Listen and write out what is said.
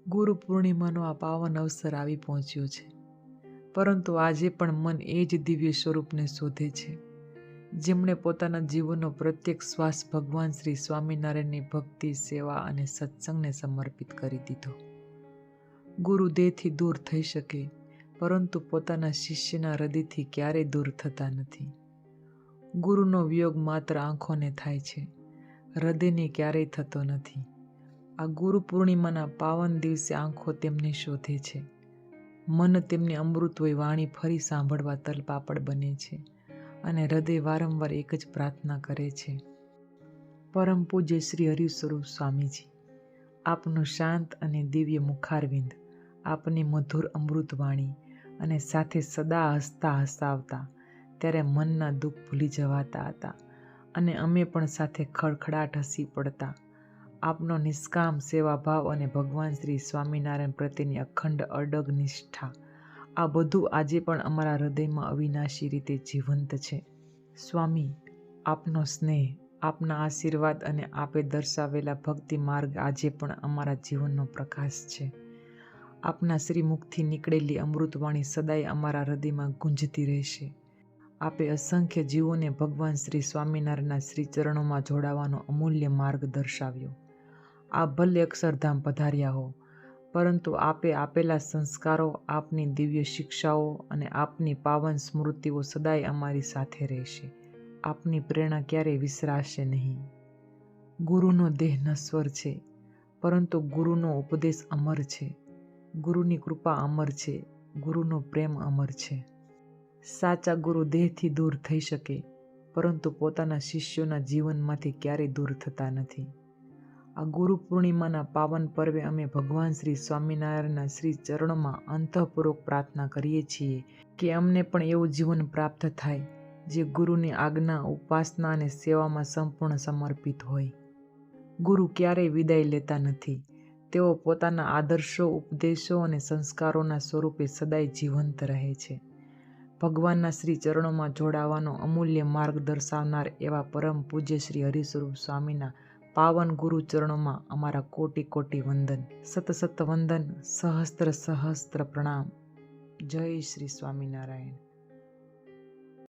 ગુરુ પૂર્ણિમાનો આ પાવન અવસર આવી પહોંચ્યો છે, પરંતુ આજે પણ મન એ જ દિવ્ય સ્વરૂપને શોધે છે, જેમણે પોતાના જીવનનો પ્રત્યેક શ્વાસ ભગવાન શ્રી સ્વામિનારાયણની ભક્તિ, સેવા અને સત્સંગને સમર્પિત કરી દીધો. ગુરુ દેહથી દૂર થઈ શકે, પરંતુ પોતાના શિષ્યના હૃદયથી ક્યારેય દૂર થતા નથી. ગુરુનો વિયોગ માત્ર આંખોને થાય છે, હૃદયને ક્યારેય થતો નથી. આ ગુરુ પૂર્ણિમાના પાવન દિવસે આંખો તેમને શોધે છે, મન તેમની અમૃતમય વાણી ફરી સાંભળવા તલપાપડ બને છે અને હૃદય વારંવાર એક જ પ્રાર્થના કરે છે. પરમ પૂજ્ય શ્રી હરિસ્વરૂપ સ્વામીજી, આપનું શાંત અને દિવ્ય મુખારવિંદ, આપની મધુર અમૃતવાણી અને સાથે સદા હસતા હસાવતા ત્યારે મનના દુઃખ ભૂલી જવાતા હતા અને અમે પણ સાથે ખડખડાટ હસી પડતા. આપનો નિષ્કામ સેવાભાવ અને ભગવાન શ્રી સ્વામિનારાયણ પ્રત્યેની અખંડ અડગ નિષ્ઠા, આ બધું આજે પણ અમારા હૃદયમાં અવિનાશી રીતે જીવંત છે. સ્વામી, આપનો સ્નેહ, આપના આશીર્વાદ અને આપે દર્શાવેલા ભક્તિ માર્ગ આજે પણ અમારા જીવનનો પ્રકાશ છે. આપના શ્રીમુખથી નીકળેલી અમૃતવાણી સદાય અમારા હૃદયમાં ગુંજતી રહેશે. આપે અસંખ્ય જીવોને ભગવાન શ્રી સ્વામિનારાયણના શ્રી ચરણોમાં જોડાવાનો અમૂલ્ય માર્ગ દર્શાવ્યો. આપ ભલે અક્ષરધામ પધાર્યા હો, પરંતુ આપે આપેલા સંસ્કારો, આપની દિવ્ય શિક્ષાઓ અને આપની પાવન સ્મૃતિઓ સદાય અમારી સાથે રહેશે. આપની પ્રેરણા ક્યારેય વિસરાશે નહીં. ગુરુનો દેહ નશ્વર છે, પરંતુ ગુરુનો ઉપદેશ અમર છે. ગુરુની કૃપા અમર છે, ગુરુનો પ્રેમ અમર છે. સાચા ગુરુ દેહથી દૂર થઈ શકે, પરંતુ પોતાના શિષ્યોના જીવનમાંથી ક્યારેય દૂર થતા નથી. આ ગુરુ પૂર્ણિમાના પાવન પર્વે અમે ભગવાન શ્રી સ્વામિનારાયણના શ્રી ચરણોમાં અંતઃપૂર્વક પ્રાર્થના કરીએ છીએ કે અમને પણ એવું જીવન પ્રાપ્ત થાય, જે ગુરુની આજ્ઞા, ઉપાસના અને સેવામાં સંપૂર્ણ સમર્પિત હોય. ગુરુ ક્યારેય વિદાય લેતા નથી. તેઓ પોતાના આદર્શો, ઉપદેશો અને સંસ્કારોના સ્વરૂપે સદાય જીવંત રહે છે. ભગવાનના શ્રી ચરણોમાં જોડાવાનો અમૂલ્ય માર્ગ દર્શાવનાર એવા પરમ પૂજ્ય શ્રી હરિસ્વરૂપ સ્વામીના પાવન ગુરુ ચરણોમાં અમારા કોટી કોટી વંદન, સત સત વંદન, સહસ્ત્ર સહસ્ત્ર પ્રણામ. જય શ્રી સ્વામિનારાયણ.